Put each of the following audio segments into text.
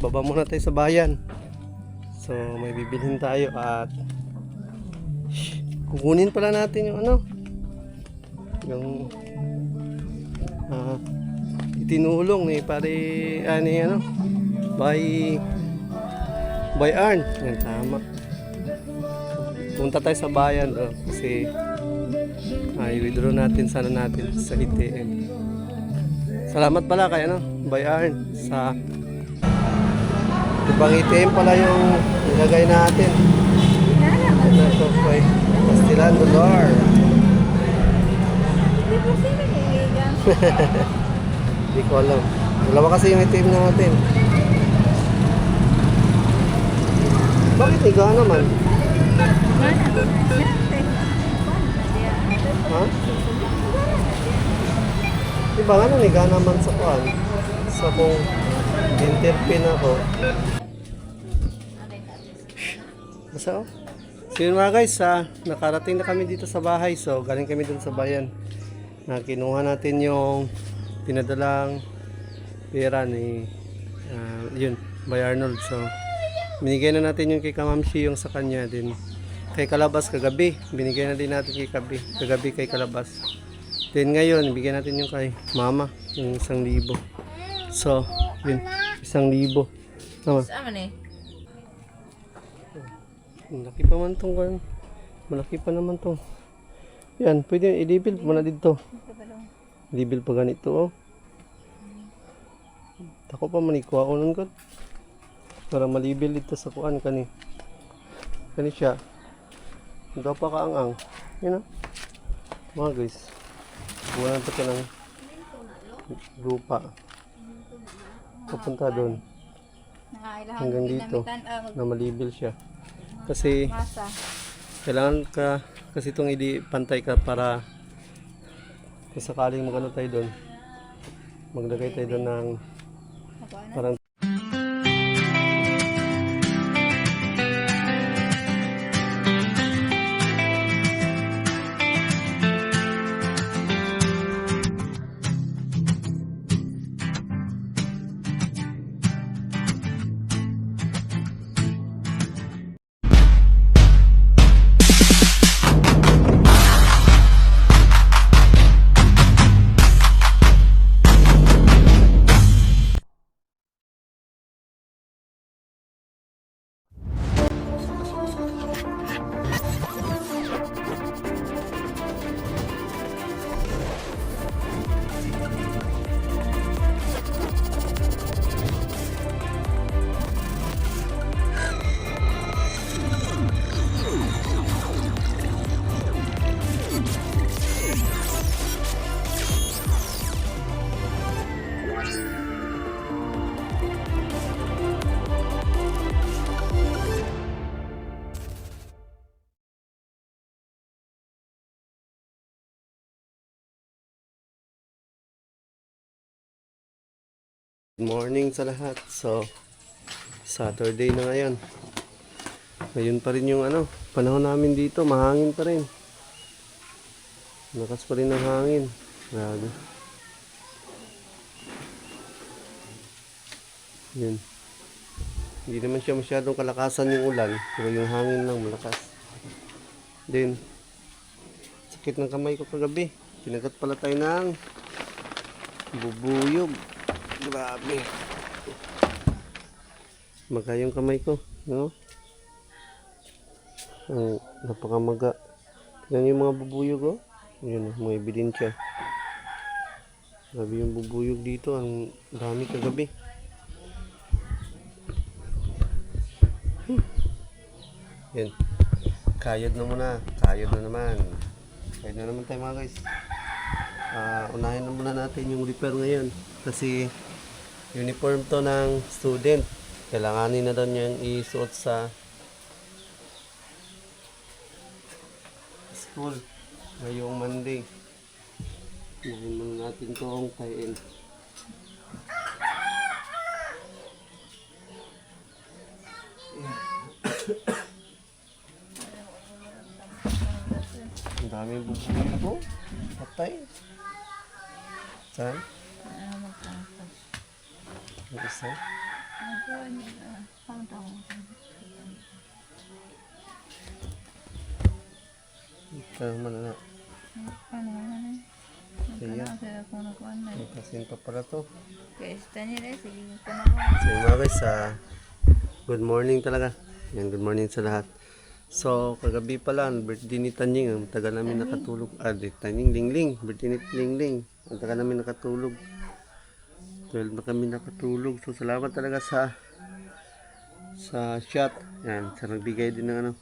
baba muna tayo sa bayan. So may bibilhin tayo at kukunin pala natin yung ano, yung itinulong ni pare ani ano by Arn. Yan, tama. Punta tayo sa bayan kasi i-withdraw natin sana natin sa ATM. Salamat pala kay ano, by Arn sa ibang ATM pala yung nilagay natin. Ito kay Castellan Dollar. Hindi ko alam. Dalawa kasi yung ATM natin. Bakit higa naman? Ha? Diba nga higa naman sa kuan? Sa kung interpin ako. Basta oh. So yun mga guys, nakarating na kami dito sa bahay. So galing kami dun sa bayan. Kinuha natin yung pinadalang pera ni yun, by Arnold. So binigay na natin yung kay Kamamshi, yung sa kanya din. Kay Kalabas kagabi, binigay na din natin kay kagabi kay Kalabas. Then ngayon, bigyan natin yung kay Mama, yung 1,000. So, yun, 1,000. Tama. Saan man eh? Malaki pa man tong kan. Malaki pa naman to. Yan, pwede i-label mo na dito. Label pa ganito oh. Ako pa manikuha ko nun ko. Para malibel dito sa kuan kani. Kani siya. Hindi pa kaangang. Yan oh. Mga guys. Buwan natin ka ng lupa. Papunta doon. Hanggang dito. Na malibel siya. Kasi kailangan ka kasi itong pantay ka para kung sakaling magano tayo doon, maglagay tayo doon ng parang good morning sa lahat. So, Saturday na ngayon. Ngayon pa rin yung ano, panahon namin dito, mahangin pa rin. Lakas pa rin ang hangin. Grabe. Yun. Hindi naman siya masyadong kalakasan yung ulan, pero yung hangin lang malakas. Then, sakit ng kamay ko kagabi. Pinagat pala tayo ng bubuyog. Grabe. Maga yung kamay ko, no? Napakamaga. Tingnan yung mga bubuyog, oh. Yun, may bilin siya. Grabe yung bubuyog dito. Ang dami kagabi. Yan. Kayod na muna. Kayod na naman. Kayod na naman tayo mga guys. Unahin na muna natin yung repair ngayon. Kasi uniform to ng student. Kailanganin na daw niyang isuot sa school ngayong Monday. Unahin muna natin itong tie-in. Ang dami bubuhay ko. Patay. Saan? Ang isa. Ito naman na. Ayan. Kasin pa pala to. So yun mga guys, good morning talaga. Yan, good morning sa lahat. So, kagabi pala, birthday ni Tanying. Ang tagal namin nakatulog. Tanying, Lingling. Birthday ni Lingling. Ang tagal namin nakatulog. 12 na kami nakatulog. So, salamat talaga sa shot. Yan, sa nagbigay din ng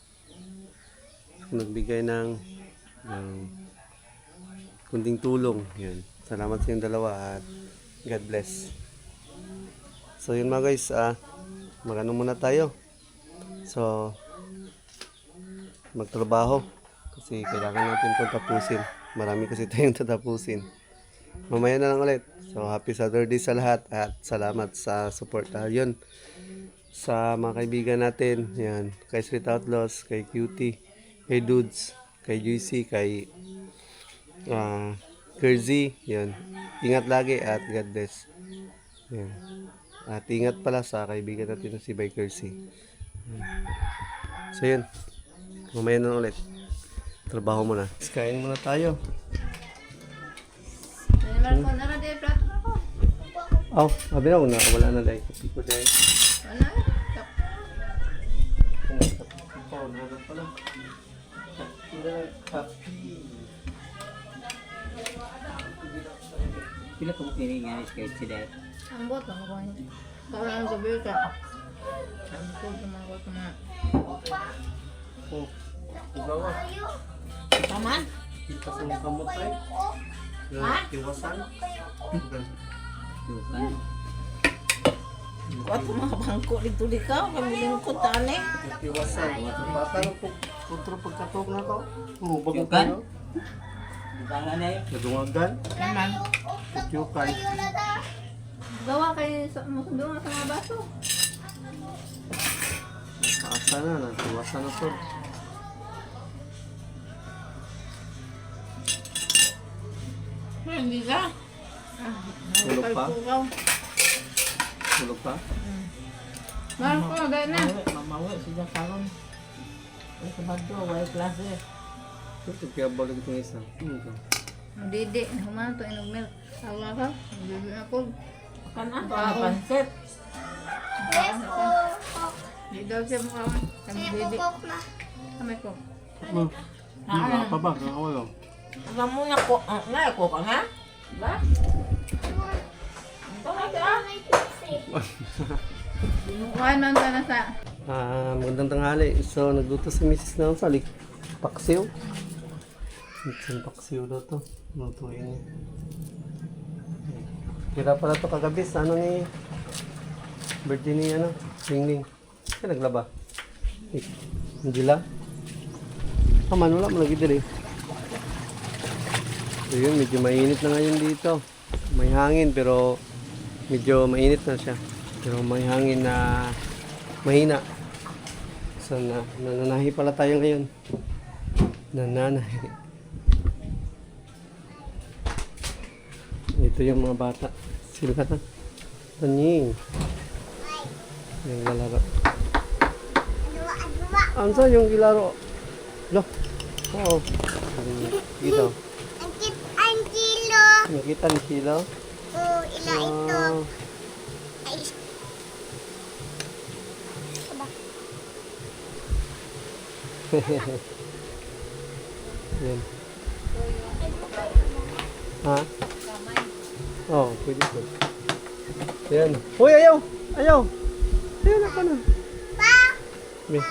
nagbigay ng kunting tulong. Yan. Salamat sa yung dalawa at God bless. So, yun mga guys, magano muna tayo. So, magtrabaho kasi kailangan natin itong tapusin. Marami kasi tayong tatapusin. Mamaya na lang ulit. So happy Saturday sa lahat at salamat sa support. Yun, sa mga kaibigan natin, yan, kay Street Outlaws, kay Cutie, kay Dudes, kay Juicy, kay Kersey, yan. Ingat lagi at God bless. Yan. At ingat pala sa kaibigan natin na si Bay Kersey. So yun, mamaya na ulit. Trabaho muna. Kain muna tayo. Oh, sabi na una, wala na dahil. Kapi ko dahil. Wala. Pila ka mo kiningan kay sila. Ang boto ko yun. Parang sabi ka. Ang boto mo ko na. Oh, ugawa. Taman? Kita sa mga kamot tayo. Ha? Iwasan. Tukan. Kuat mga bangko dito di ka. Kami lingkot tani. Iwasan. Paano po kontro pagkatok na to? Oh, bago Yukan? tayo. Tangan na yun. Nadungagan. Naman. Yukan. Gawa kayo sa doon sa mga baso. Paasa na. Iwasan na to. Hindi ka. Tulog pa? Tulog. Tulog pa? Marco, dahil na. Mamawi sila karon. Ay sabado, way klase. Ito kaya balik itong isa. Ito. Didi, human to inog milk. Tawa ka. Didi na po. Kana to ang pansit. Di daw siya mukha. Kami didi. Kami ko. Hindi pa ba? Nakawalo. Ang mo na ko, na ko ka nga? Ba? Ito na ka. Binukuhan man ka na sa... Magandang tanghali. So, nagluto si Mrs. ng salik. Paksiw. Itong paksiw daw to. Lutuin niya. Kira pala to kagabi sa ano ni birthday ni Lingling. Kaya naglaba. Angela. Man, wala mo lagi dili. So yun, medyo mainit na ngayon dito. May hangin pero medyo mainit na siya. Pero may hangin na mahina. So nananahi pala tayo ngayon. Nananahi. Ito yung mga bata. Sila na. Tanying. Yung lalaro. Ano sa yung gilaro? Lo. Oo. Dito. Nakita ni Silo? Oh, ila ito. Ay, Yan. Ha? Oh, pwede po. Yan. Uy, ayaw! Ayaw! Ayaw na ka na. May.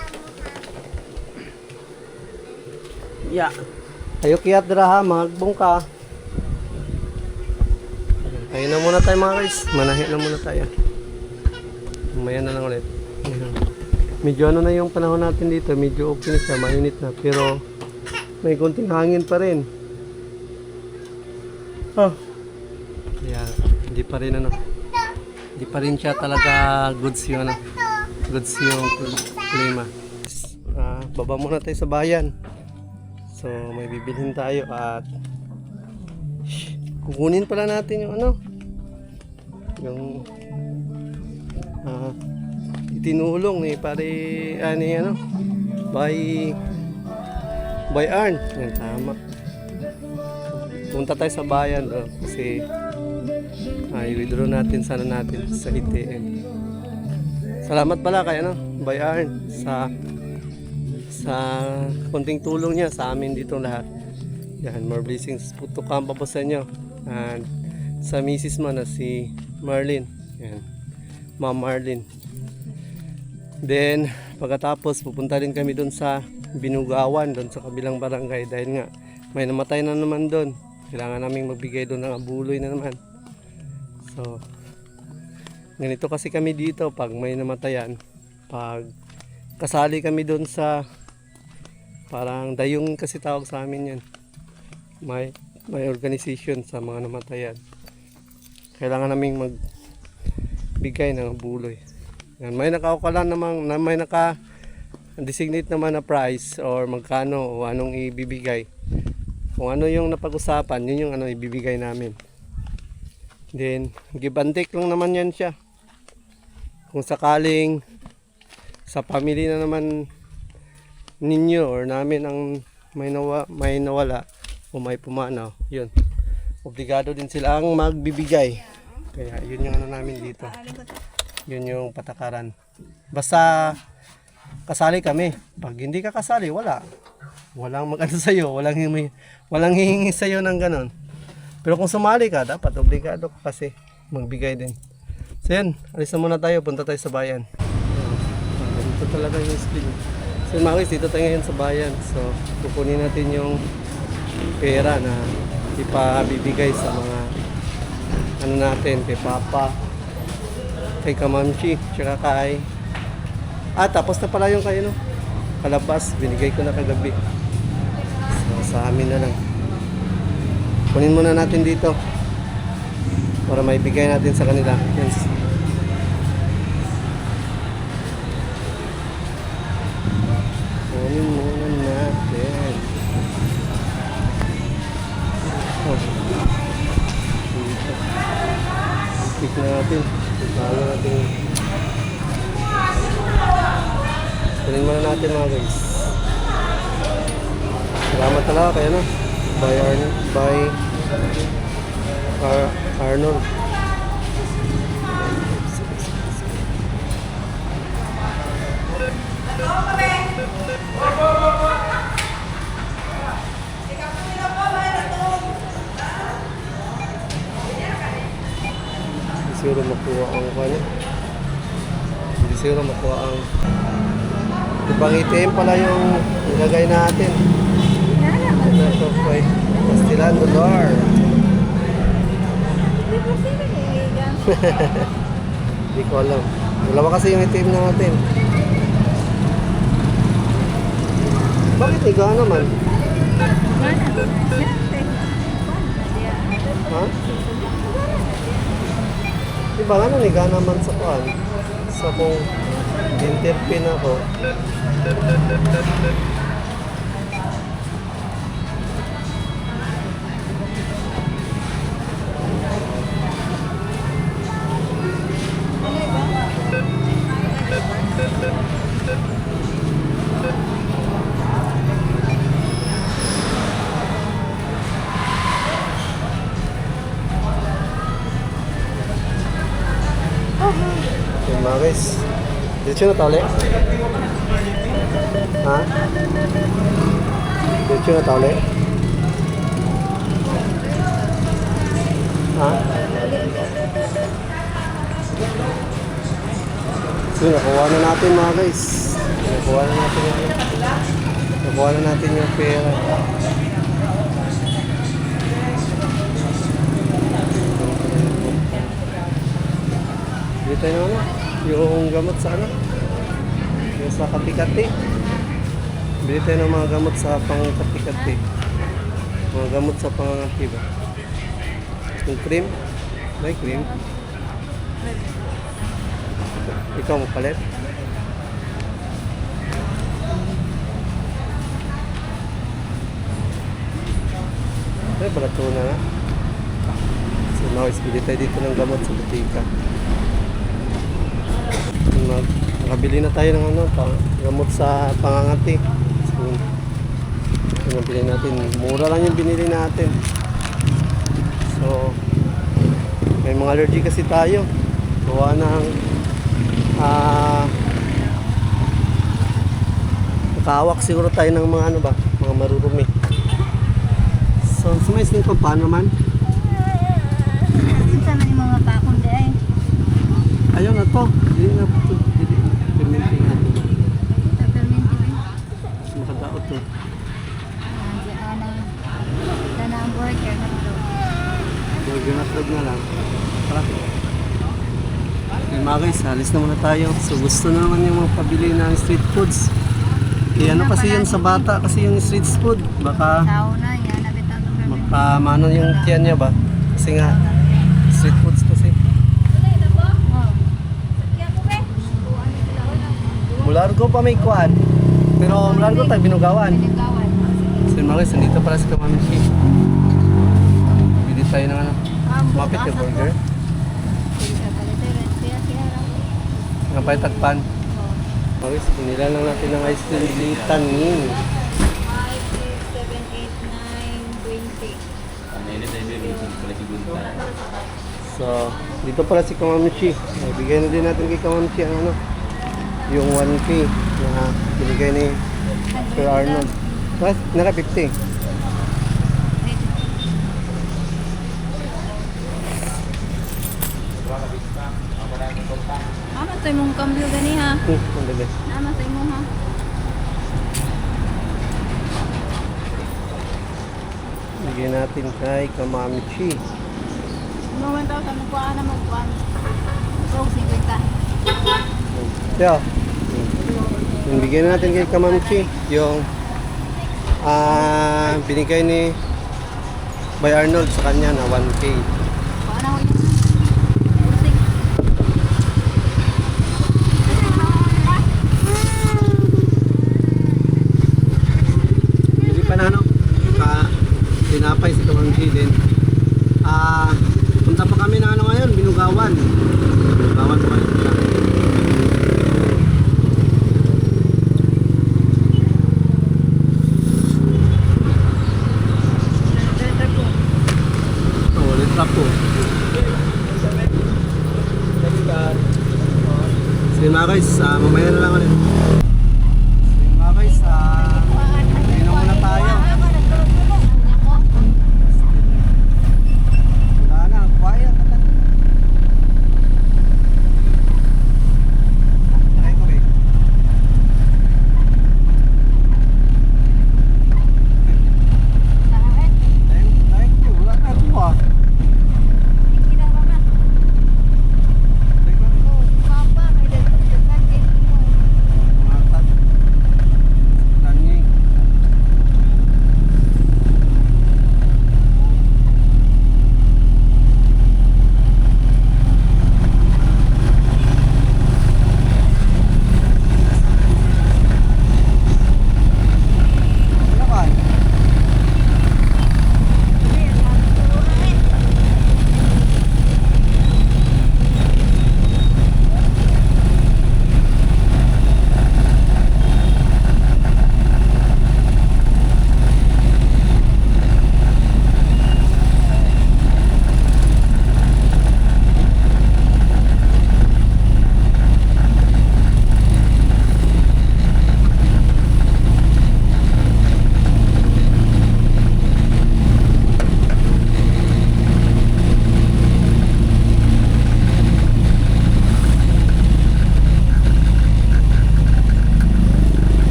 Ya. Ayaw kiyat dira ha, magbong ka. Ayun na muna tayo mga guys. Manahi na muna tayo. Mamaya na lang ulit. Ayan. Medyo ano na yung panahon natin dito. Medyo okay na siya. Mainit na. Pero may konting hangin pa rin. Oh. Kaya hindi pa rin ano. Hindi pa rin siya talaga goods yung ano. Goods yung klima. Baba muna tayo sa bayan. So may bibilhin tayo at kukunin pala natin yung ano. Yung itinulong ni pare ano by Arn. Yan, tama. Punta tayo sa bayan kasi i-withdraw natin sana natin sa ATM. Salamat pala kay by Arn sa konting tulong niya sa amin dito lahat. Yan, more blessings po to come pa po sa inyo. And sa misis mo na si Marlene. Yan. Ma'am Marlene. Then, pagkatapos pupunta rin kami doon sa Binugawan, doon sa kabilang barangay dahil nga may namatay na naman doon. Kailangan naming magbigay doon ng abuloy na naman. So, ganito kasi kami dito pag may namatayan. Pag kasali kami doon sa parang dayong kasi tawag sa amin yan. May organization sa mga namatayan. Kailangan naming magbigay ng abuloy. Yan, may nakaukalan namang may naka-designate naman na price or magkano o anong ibibigay. Kung ano yung napag-usapan, yun yung ibibigay namin. Then, give and take lang naman yan siya. Kung sakaling sa family na naman ninyo or namin ang may nawala o may pumanaw, yun. Obligado din sila ang magbibigay. Kaya yun yung namin dito. Yun yung patakaran. Basta kasali kami. Pag hindi ka kasali, walang mag-ano sa'yo, walang hihingi sa'yo ng ganon. Pero kung sumali ka, dapat obligado ka kasi magbigay din. So yan, alis na muna tayo, punta tayo sa bayan. Dito talaga yung speed. So mga guys, dito tayo ngayon sa bayan. So kukunin natin yung pera na ipabibigay sa mga natin, kay Papa, kay Kamamchi, tsaka kay tapos na pala yung kay kalabas, binigay ko na kagabi. So sa amin na lang. Kunin muna natin dito para maibigay natin sa kanila. Yes. Kunin muna natin. Dito. Pick na natin. Bago natin. Kunin muna natin mga guys. Salamat talaga kayo by Arnold. Siguro makuha ang kanya. Hindi siguro makuha ang ibang ATM pala yung gagay natin. Ito po ay Pastilan Dollar. Hindi ko alam. Dalawa kasi yung ATM natin. Bakit higa naman? Ha? Diba nga higa naman sa kuhan? Sa kung interpin ako. Yung mga guys, dito na tawali? Ha? Dito na tawali? Ha? So nakuha na natin mga guys. Nakuha na natin yung pera. Dito na yung gamot sa yung sa kati-kati. Bili tayo ng mga gamot sa pang-kati-kati. Mga gamot sa pangangati ba? Yung cream? May cream? Ikaw magpalit? Ay, barato na. So now, bili tayo dito ng gamot sa butika. nakabili na tayo ng ano, gamot sa pangangati. So, yun ang bilhin natin. Mura lang yung binili natin. So, may mga allergy kasi tayo. Gawa ng nakahawak siguro tayo ng mga ano ba, mga marurumi. So, sumayos nito paano man? Minsan na yung mga pakong di ay. Ayaw na to. Hindi na to. Perminti na to. Peppermint din. Mas makadaot to. Sana ang burger na ito. Burger na trog na lang. Tara. Okay mga guys, alis na muna tayo. So gusto na naman yung mga pabili ng street foods. Eh ano kasi yun sa bata, kasi yung street food. Baka Tao na yan. Nabitan ng peppermint. magpamano yung tiyan niya ba? Kasi nga, street foods kasi. Mulargo pa may kuan. Pero mulargo tayo binugawan. Pinigawan. So mga guys, nandito pala si Kamamichi. Bili tayo ng ano. Mapit yung burger. Nga pa tagpan. Mga guys, pinila lang natin ng ice cream Litangin. 5, 6, 7, 8, 9, 20. So, dito pala si Kamamichi. Bigay na din natin kay Kamamichi ang ano, yung 1K na binigay ni Sir Arnold. Naka 50. Ano tayo mong kambyo gani ha? Ang dali. Ano tayo mo ha? Bigay natin kay Kamamichi. Moment daw sa mukha na magkuhan. So, 50. Kaya, yung bigyan natin kay Kamamichi yung binigay ni by Arnold sa kanya na 1K. Paano ko yun? Busing. Hindi pa na ano, tinapay si Kamamichi din. Punta pa kami na ano ngayon, Binugawan. Binugawan pa yun. Ulit ako. Sige mga guys, mamaya na lang ulit. Sige mga guys, inom muna tayo. Wala na, quiet. Nakay ko ba? Nakay ko, wala na ako ah. Mga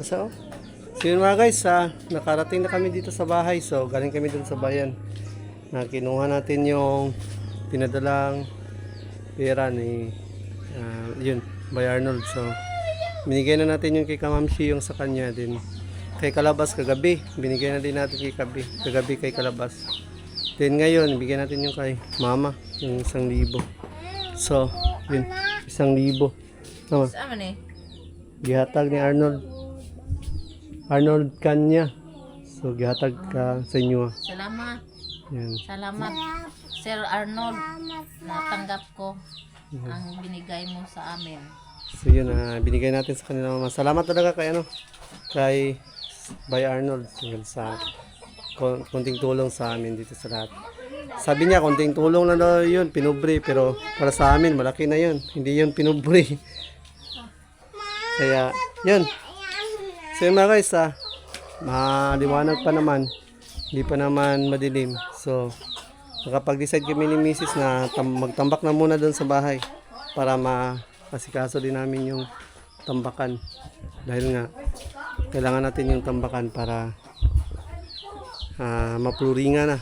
So, yun mga guys, nakarating na kami dito sa bahay. So, galing kami dun sa bayan. Kinuha natin yung pinadalang pera ni yun, by Arnold. So, binigay na natin yung kay Kamamshi, yung sa kanya din. Kay Kalabas kagabi, binigay na din natin kagabi kay Kalabas. Then ngayon, bigyan natin yung kay Mama, yung 1,000. So, yun, 1,000. Tama, Sama ni. gihatag ni Arnold. Arnold kanya. So, gihatag ka sa inyo. Salamat. Yan. Salamat, Sir Arnold. Natanggap ko ang binigay mo sa amin. So, yun, binigay natin sa kanila mama. Salamat talaga kay kay by Arnold sa konting tulong sa amin dito sa lahat. Sabi niya, konting tulong lang daw yun, pinubre, pero para sa amin, malaki na yun. Hindi yun pinubre. Kaya, yun. So yun mga guys, maliwanag pa naman. Hindi pa naman madilim. So, nakapag-decide kami ni Mrs. na magtambak na muna doon sa bahay para masikaso din namin yung tambakan. Dahil nga, kailangan natin yung tambakan para mapluringan na.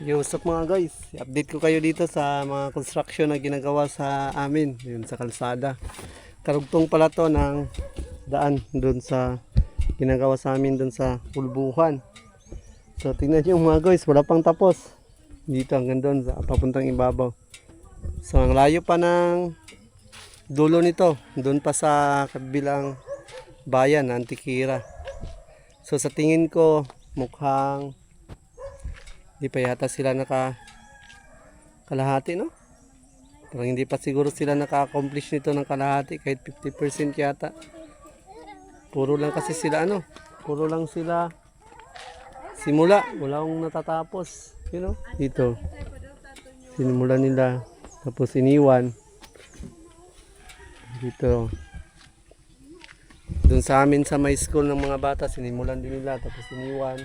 Yo, what's up mga guys? Update ko kayo dito sa mga construction na ginagawa sa amin. Yun, sa kalsada. Karugtong pala to ng daan doon sa ginagawa sa amin doon sa Pulbuhan. So tingnan nyo mga guys, wala pang tapos dito hanggang doon sa papuntang ibabaw. So ang layo pa ng dulo nito, doon pa sa kabilang bayan, Antikira. So sa tingin ko mukhang di pa yata sila kalahati, no? Parang hindi pa siguro sila naka-accomplish nito ng kalahati, kahit 50% yata. Puro lang kasi sila puro lang sila simula, wala akong natatapos, dito. Sinimula nila, tapos iniwan. Dito. Doon sa amin sa may school ng mga bata, sinimulan din nila, tapos iniwan.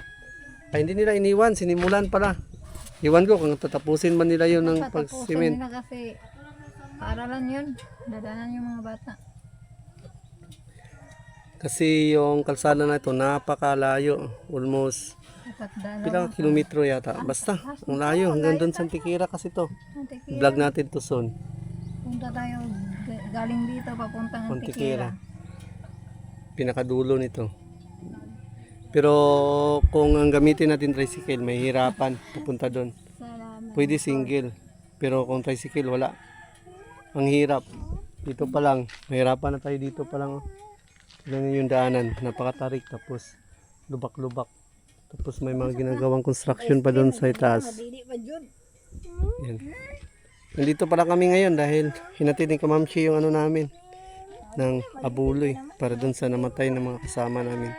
Ay, hindi nila iniwan, sinimulan pala. Iwan ko kung tatapusin man nila yun ng pagsimin. nila kasi paaralan yun. Dadanan yung mga bata. Kasi yung kalsada na ito napakalayo, almost pilang kilometro yata. Basta, ang layo hanggang doon sa Antikira kasi to. Vlog natin to soon. Punta tayo galing dito papuntang Antikira. Pinakadulo nito. Pero kung ang gamitin natin tricycle, may hirapan pupunta doon. Pwede single, pero kung tricycle wala. Ang hirap. Dito pa lang, mahirapan na tayo dito pa lang. Tignan yung daanan, napakatarik, tapos lubak-lubak. Tapos may mga ginagawang construction pa doon sa itaas. Yan. Nandito pala kami ngayon dahil hinatid ni Kamamshi yung namin ng abuloy para doon sa namatay ng mga kasama namin.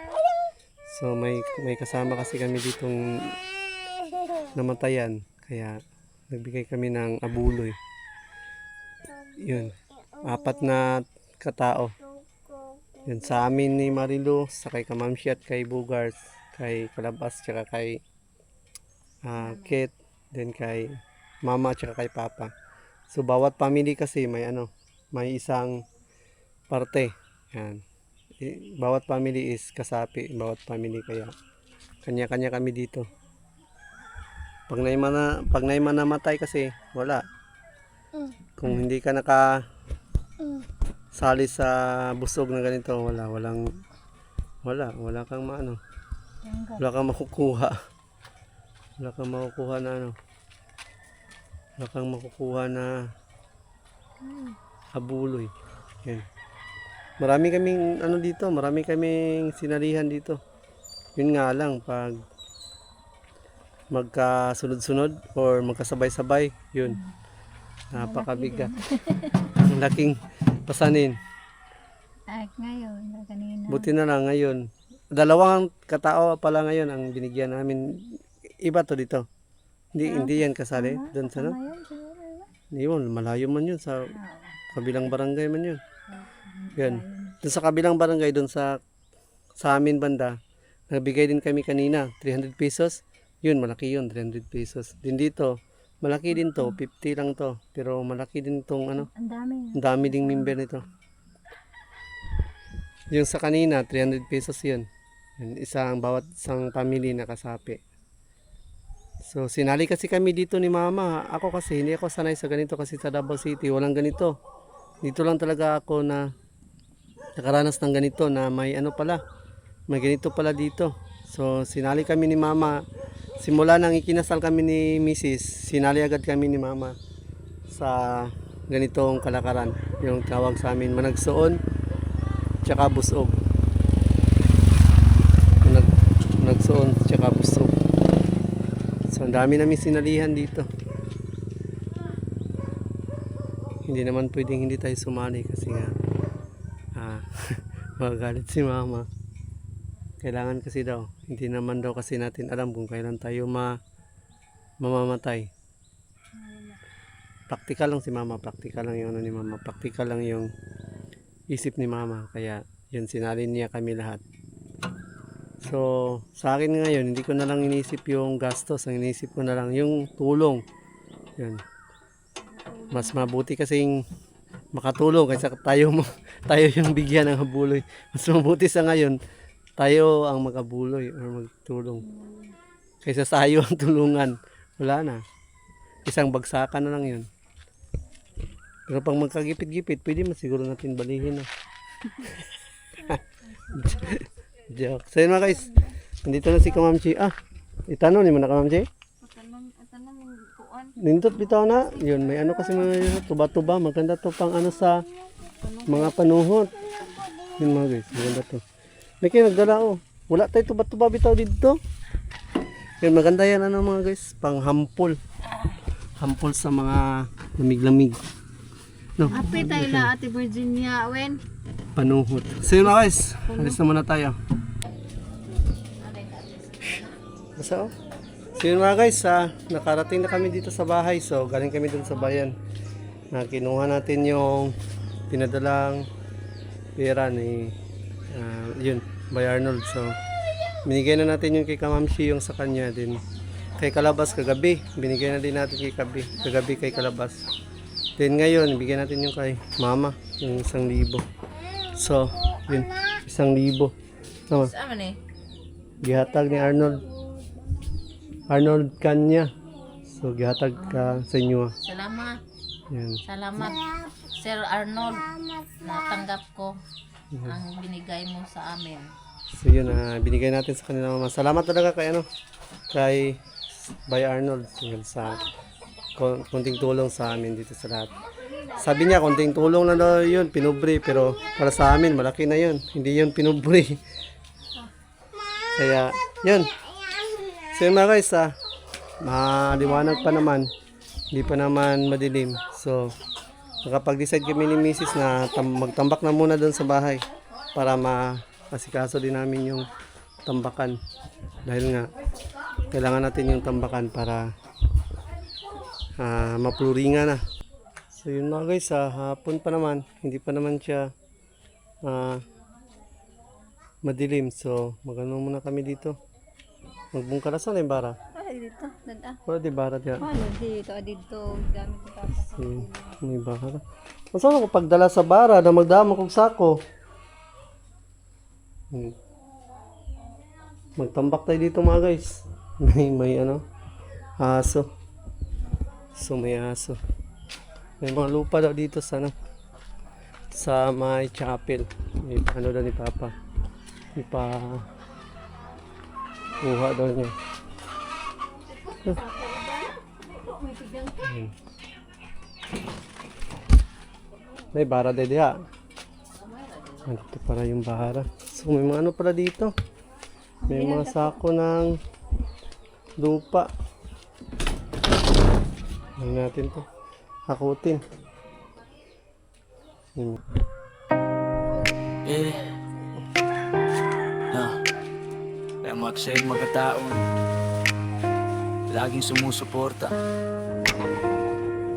So may kasama kasi kami ditong namatayan, kaya nagbigay kami ng abuloy. Yun, 4 na katao. Yun, sa amin ni Marilu, sa kay Kamamshi at kay Bugars, kay Kalabas, tsaka kay Kate, then kay Mama, tsaka kay Papa. So bawat family kasi may may isang parte. Yan. Bawat family is kasapi, bawat family, kaya kanya-kanya kami dito. Pag naman namatay kasi wala. Kung hindi ka sali sa busog na ganito, wala kang wala kang makukuha. Wala kang makukuha na abuloy. Yan. Marami kaming dito, marami kaming sinalihan dito. Yun nga lang, pag magkasunod-sunod or magkasabay-sabay, yun, napakabigat. Ang laking pasanin. Ay, ngayon, kanina. Buti na lang ngayon. 2 katao pala ngayon ang binigyan namin. Iba to dito. Hindi yan kasali doon sa Ngayon, siguro. Yun, malayo man yun sa kabilang barangay man yun. Yan. Doon sa kabilang barangay, doon sa amin banda, nagbigay din kami kanina, 300 pesos. Yun, malaki yun, 300 pesos. Din dito, malaki din to, 50 lang to. Pero malaki din tong Ang dami. ang dami ding member nito. Yung sa kanina, 300 pesos yun. Yun, bawat isang family na kasapi. So, sinali kasi kami dito ni mama. Ako kasi, hindi ako sanay sa ganito kasi sa Davao City, walang ganito. Dito lang talaga ako na nakaranas ng ganito na may ano pala, may ganito pala dito. So, sinali kami ni mama. Simula nang ikinasal kami ni Mrs., sinali agad kami ni mama sa ganitong kalakaran. Yung tawag sa amin, managsuon, tsaka busog. Managsuon, tsaka busog. So, ang dami namin sinalihan dito. Hindi naman pwedeng hindi tayo sumali kasi nga magagalit si mama. Kailangan kasi daw, hindi naman daw kasi natin alam kung kailan tayo mamamatay. Praktikal lang si mama, praktikal lang yung ano ni mama, praktikal lang yung isip ni mama. Kaya yun, sinalin niya kami lahat. So, sa akin ngayon, hindi ko na lang inisip yung gastos, ang inisip ko na lang yung tulong. Yun. Mas mabuti kasing makatulong kaysa tayo yung bigyan ng habuloy. Mas mabuti sa ngayon, tayo ang magabuloy or magtulong. Kaysa tayo ang tulungan. Wala na. Isang bagsakan na lang yun. Pero pag magkagipit-gipit, pwede man siguro natin balihin. No? Joke. So yun mga guys, nandito na si Kamamchi. Itanong ni mo na Kamamchi? Nindot bitaw na. Yun, may ano kasi mga tuba-tuba. Maganda to pang ano sa mga panuhot. Yun mga guys, maganda to. May kayo nagdala Wala tayo tuba-tuba bitaw dito. Yun, maganda yan ano mga guys, pang hampol. Hampol sa mga lamig-lamig. No? Happy tayo la Ate Virginia, Wen. Panuhot. So yun mga guys, alis na muna tayo. Basta So yun mga guys, nakarating na kami dito sa bahay. So galing kami dun sa bayan. Kinuha natin yung pinadalang pera ni yun, by Arnold. So binigay na natin yung kay Kamamshi, yung sa kanya din. Kay Kalabas kagabi, binigay na din natin kagabi kay Kalabas. Then ngayon, bigyan natin yung kay Mama, yung 1,000. So, yun, 1,000. Tama. Saan man Gihatag ni Arnold. Arnold kanya. So, gihatag ka sa inyo. Salamat. Yan. Salamat, Sir Arnold. Natanggap ko ang binigay mo sa amin. So, yun, binigay natin sa kanila Mama. Salamat talaga kay by Arnold sa konting tulong sa amin dito sa lahat. Sabi niya konting tulong na daw yun, pinubri, pero para sa amin malaki na yun, hindi yun pinubri. Kaya yun. So yun mga guys, maliwanag pa naman, hindi pa naman madilim. So nakapag-decide kami ni Mrs. na magtambak na muna doon sa bahay para maasikaso din namin yung tambakan, dahil nga kailangan natin yung tambakan para mapluringan na. So yun mga guys, hapon pa naman, hindi pa naman siya madilim. So magano muna kami dito, magbungkarasan na yung bara. Dito, dada. Wala di bara diya. Dito, gamit ko papa. So, may bara. Masama ko pagdala sa bara na magdama kong sako. Magtambak tayo dito mga guys. May ano, aso. So may aso. May mga lupa daw dito sa may chapel. May ano daw ni Papa. Kuha daw niya. May bara daw diha. Ito para yung bara. So may mga ano pala dito. May mga sako ng lupa. Ano natin to? Hakutin. Kaya magsayang magkataon, laging sumusuporta.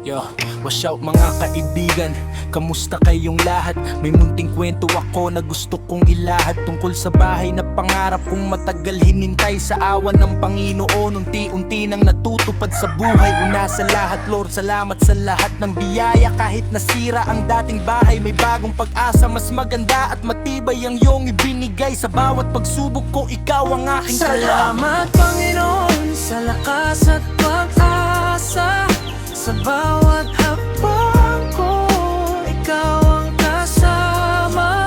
Yo, what's up mga kaibigan? Kamusta kayong lahat? May munting kwento ako na gusto kong ilahad tungkol sa bahay na pangarap kong matagal hinintay. Sa awan ng Panginoon, unti-unti nang natutupad sa buhay. Una sa lahat, Lord, salamat sa lahat ng biyaya. Kahit nasira ang dating bahay, may bagong pag-asa. Mas maganda at matibay ang iyong ibinigay. Sa bawat pagsubok ko, ikaw ang aking Salamat Panginoon sa lakas at pag-asa. Sa bawat hakbang ko, ikaw ang kasama.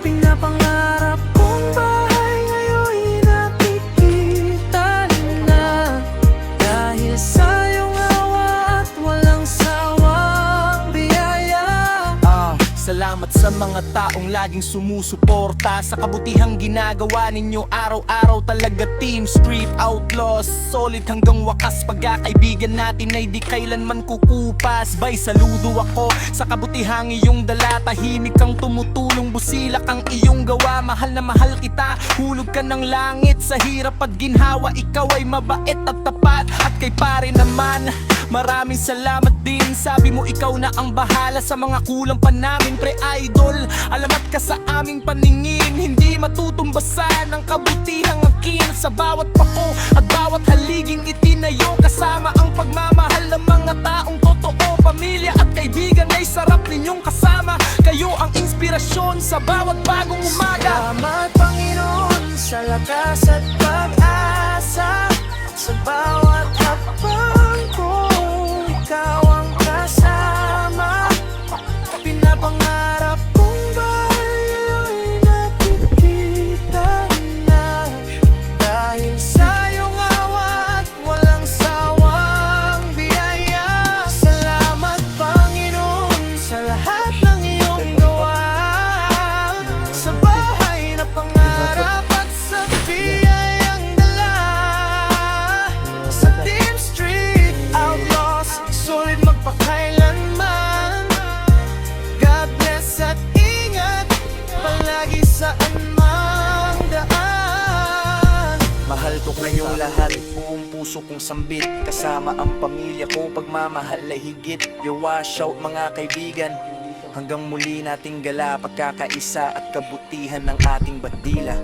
Pinapangarap kong bahay ngayon'y nakikita na. Dahil sa iyong awa at walang sawang biyaya. Salamat sa mga taong laging sumusuporta sa kabutihang ginagawa ninyo araw-araw. Talaga Team Street Outlaws, solid hanggang wakas. Pagkakaibigan natin ay di kailanman kukupas. Bay, saludo ako sa kabutihang iyong dala. Tahimik kang tumutulong, busilak ang iyong gawa. Mahal na mahal kita, hulog ka ng langit. Sa hirap at ginhawa, ikaw ay mabait at tapat. At kay pare naman, maraming salamat din. Sabi mo ikaw na ang bahala sa mga kulang pa namin, pre idol. Alamat ka sa aming paningin, hindi matutumbasan ang kabutihang akin. Sa bawat pako at bawat haliging itinayo, kasama ang pagmamahal ng mga taong totoo. Pamilya at kaibigan ay sarap ninyong kasama. Kayo ang inspirasyon sa bawat bagong umaga. Salamat Panginoon sa lakas at pag-asa. Sa bawat hakbang ko, ikaw ang kasama. Pinapangarap kong bahay ay nakikita na. Dahil sa iyong awa at walang sawang biyaya. Salamat Panginoon sa lahat ng iyong gawa. Sa bahay na pangarap at sa biyayang dala. Sa Team Street Outlaws, solid magpakailanman. God bless at ingat palagi saan mang daan. Mahal ko kayong lahat, buong puso kong sambit. Kasama ang pamilya ko, pagmamahal ay higit. Yo, wash out mga kaibigan. Hanggang muli nating gala, pagkakaisa at kabutihan ng ating bandila.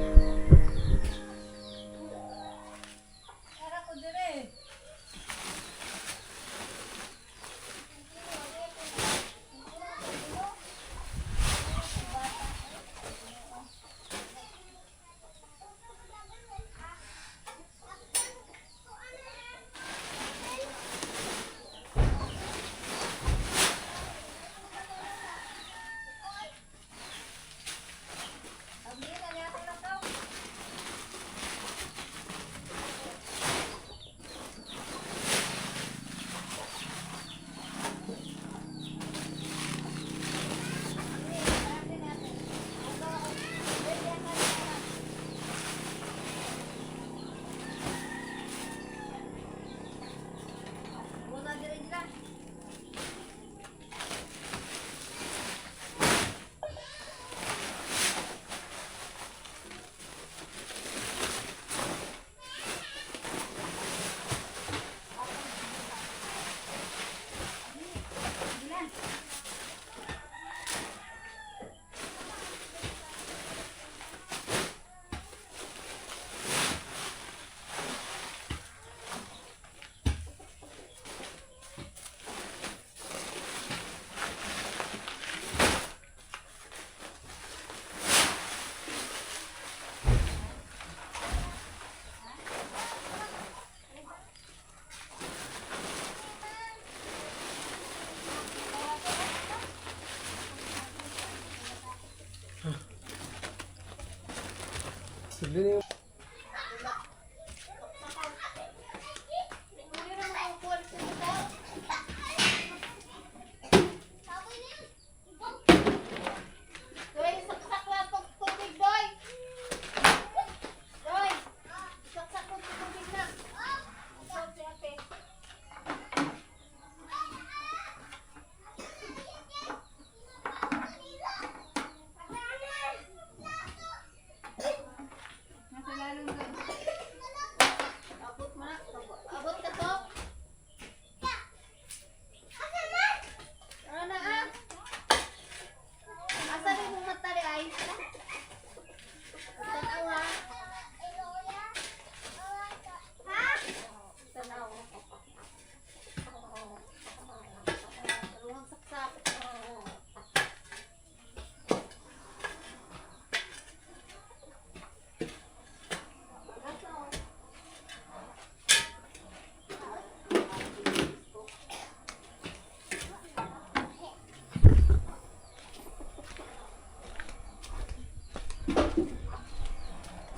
Sabihin niyo.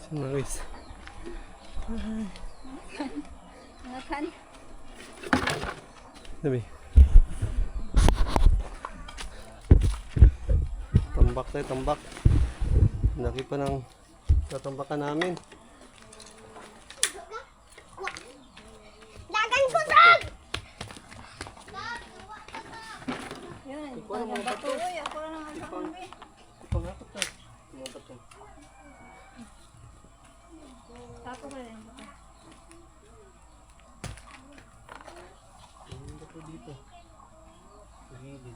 So mga guys. Ngakan. Sabi. Tambak tayo, tambak. Laki pa ng tatambakan namin. Dagan ko dyan! Yun, ang bato. Uy, ako lang naman sa kumbi. Pangakot tayo. Pangakot tayo. Tapo ko lang. Ang bato dito. Gilid.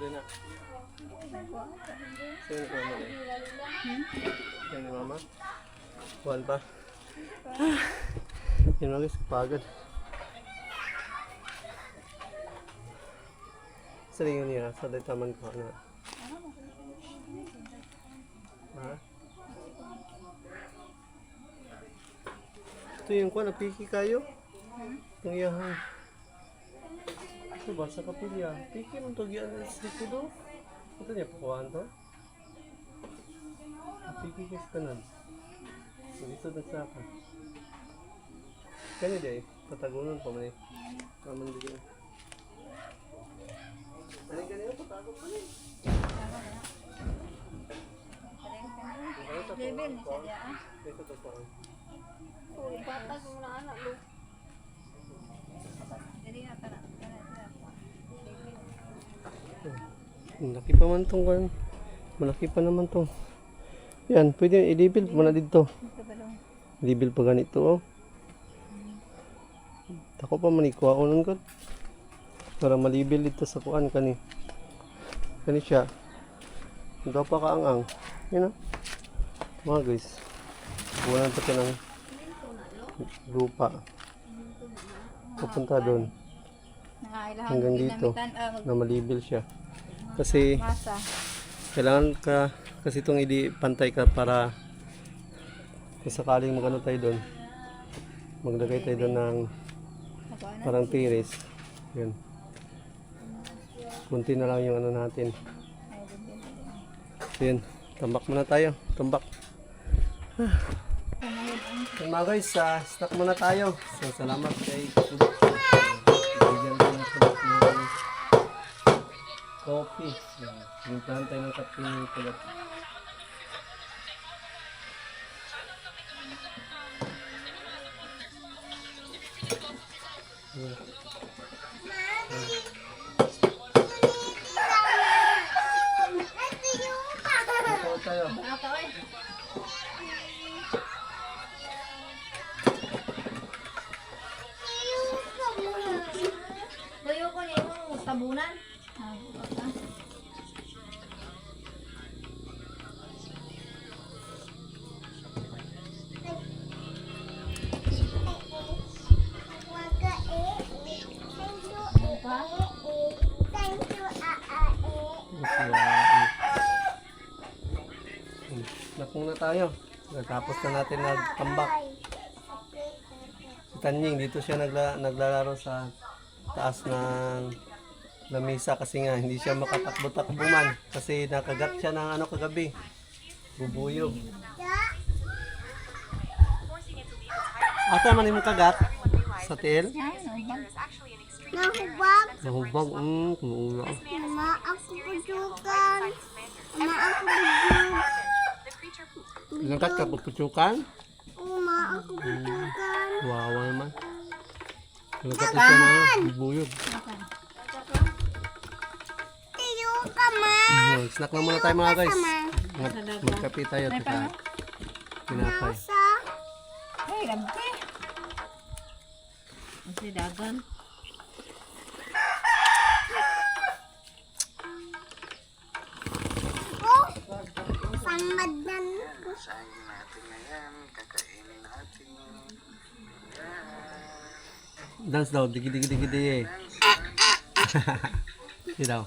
Din na. Sino ni mama? Sino ni mama? One pa. Yun mga guys, pagod. Salingon niya, sa day taman ko na. Ha? Ito yung ko, napiki kayo? Itong iyahang. Ito ba sa kapilya? Piki mong tugyan sa likudo. Ito niya, pakuhaan to. Piki kasi kanan. Gusto nagsaka. Kani day, patagunan pa man eh. Taman din. Bibin siya dia. Uy, bata kung na anak, lo. Jadi apa nak? Malaki pa man tong kan. Malaki pa naman to. Yan, pwede i-label mo na dito. Ito ba dong? Label pa ganito oh. Ako pa manikuha ko nun ko. Para malibel dito sa kuan kani. Kani siya. Ito pa kaangang. Yan ah. Mga guys. Buwan pa ng lupa. Pupunta doon. Nangailangan Hanggang dito. Na malibel siya. Kasi masa. kailangan ka kasi itong hindi pantay ka para kung sakaling magano tayo doon. Maglagay tayo doon ng parang tiris. Yan. Kunti na lang yung ano natin. So yan. Tambak muna tayo. Tambak. So mga guys, snack muna tayo. So salamat kay bigyan ko ng coffee. Yan. Pinuntahan tayo ng kape ng kulat. Ito tayo. Tuyo ko niya yung tabunan. Snack muna tayo. Tapos na natin nagtambak. Si Tanying, dito siya naglalaro sa taas ng lamesa kasi nga hindi siya makatakbo-takbo man kasi nakagat siya ng ano kagabi. Bubuyog. Asa man yung kagat? Sa tail? Nahubag. Nahubag. Kumuula. Mama, ako pujukan. Mama, ako pujug. Langkat ka pagputsukan? Mama, ako pujukan. Wawa naman. Langkat na siya na bubuyog. Tiyo ka, ma. Snack lang muna tayo mga guys. Magkape tayo. Teka. Pinapay. Sa Ay, lampi. Kasi dagan. pangmadnan. Basahin natin ngayon, kakainin natin. Dance daw. Digi digi digi digi. Di daw.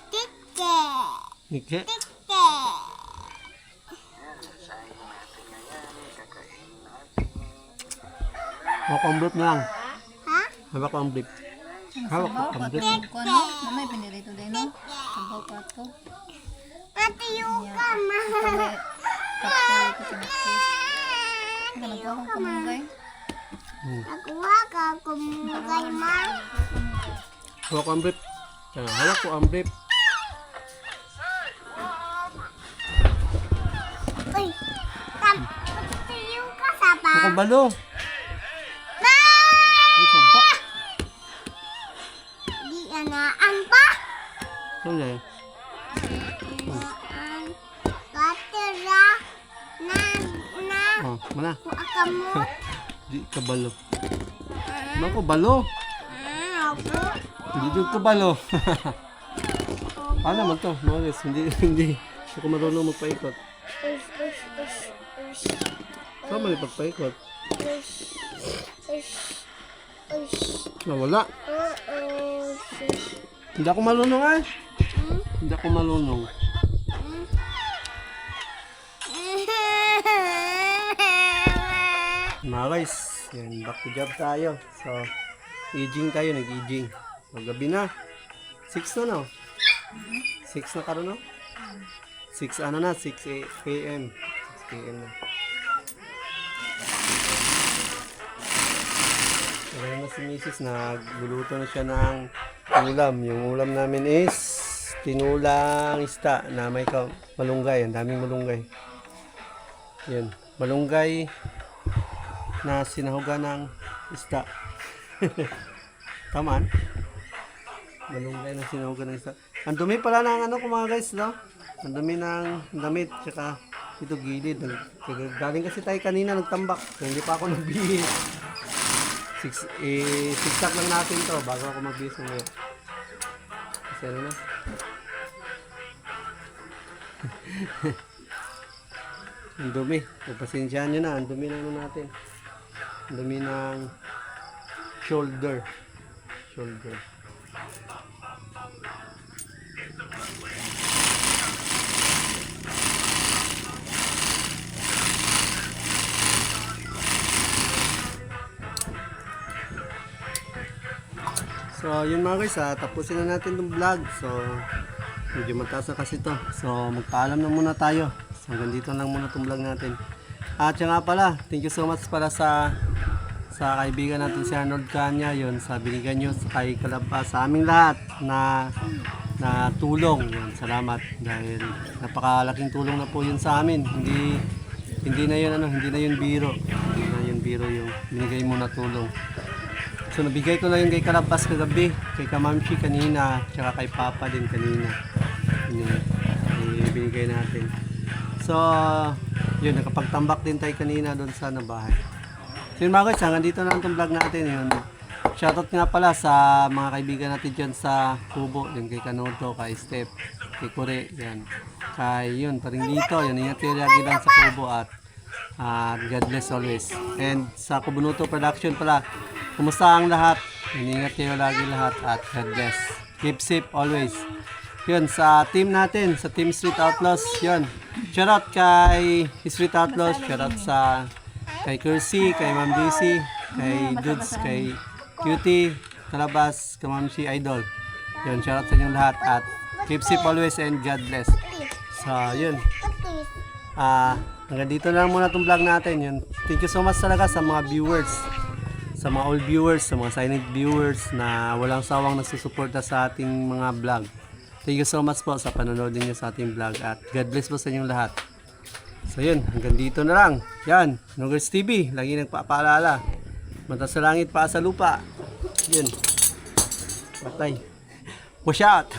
Tike. Nike. Tike. Basahin natin ngayon, kakainin natin. Hawak ang brief na lang. Ha? Hawak ang brief. Hawak ang brief. Ko no, mamay pinirito din no. Sabaw pa to. Matiyo ka, ma. Tapos ko pinakis. Nagkuha ko kumungay. Nakuha ka, kumugay, ma. Hawak ang brief. Hawak ko ang brief. Uy, matiyo ka sa ba? Hawak ang balo. Ma! Ang samba. Di anaan pa. Ano yan? Katira. Oh, mana? Kuha ka mo. Di ka balo. Ano ko balo? Ako. Hindi din ka balo. Paano man to? Mga guys, hindi ako marunong magpaikot. Ush, ush, ush, ush. Saan man ipagpaikot? Ush, ush, ush. Nawala. Ush. Hindi ako marunong ay. Hindi ako marunong. Mga guys, yan, back to job tayo. So, aging tayo, nag-aging. Magabi na. 6 na no? 6 na karon no? 6 ano na? 6 p.m. 6 p.m. na. Ngayon na si Mrs. nagluluto na siya ng ulam. Yung ulam namin is tinulang isda na may malunggay. Ang daming malunggay. Yan. Malunggay na sinahugan ng isda. Tama? Malunggay na sinahugan ng isda. Ang dumi pala ng ano ko mga guys, no? Ang dumi ng damit, tsaka ito gilid. Galing kasi tayo kanina nagtambak. So, hindi pa ako nagbihis. Siksak lang natin to bago ako magbihis ngayon. Kasi ano na? Ang dumi. Pagpasensyahan nyo na. Ang dumi na ano natin. Ang dumi ng shoulder. Shoulder. So, yun mga guys, tapusin na natin itong vlog. So, medyo mataas na kasi ito. So, magpaalam na muna tayo. So, hanggang dito lang muna itong vlog natin. At siya nga pala, thank you so much para sa kaibigan natin si Arnold Kanya. Yun, sa binigyan nyo kay Kalabas, sa aming lahat na tulong. Yun, salamat. Dahil napakalaking tulong na po yun sa amin. Hindi na yun biro. Hindi na yun biro yung binigay mo na tulong. So nabigay ko na yun kay Kalabas kagabi, kay Kamamshi kanina, tsaka kay Papa din kanina. Ibinigay natin. So, yun, nakapagtambak din tayo kanina doon sa bahay. So yun mga guys, hanggang dito na itong vlog natin. Yun. Shoutout nga pala sa mga kaibigan natin dyan sa Kubo, yun, kay Kanoto, kay Steph, kay Kure, yan. Kay yun, paring dito, yun, ingat kayo lagi lang sa Kubo at God bless always. And sa Kubunuto Production pala, kumusta ang lahat? Ingat kayo lagi lahat at God bless. Keep safe always. Yun, sa team natin, sa Team Street Outlaws, yun. Shoutout kay Street Outlaws, shoutout kay Kersey, kay Ma'am DC, kay Dudes, kay Cutie, Kalabas, Kamamshi, Idol. Yun, shoutout sa inyong lahat at keep safe always and God bless. So, yun. Hanggang dito na lang muna itong vlog natin. Yun. Thank you so much talaga sa mga viewers, sa mga old viewers, sa mga silent viewers na walang sawang nagsusuporta sa ating mga vlog. Thank you so much po sa panonood niyo sa ating vlog at God bless po sa inyong lahat. So yun, hanggang dito na lang. Yan, Nogers TV, lagi nagpapaalala. Mata sa langit, paa sa lupa. Yun. Patay. Push out!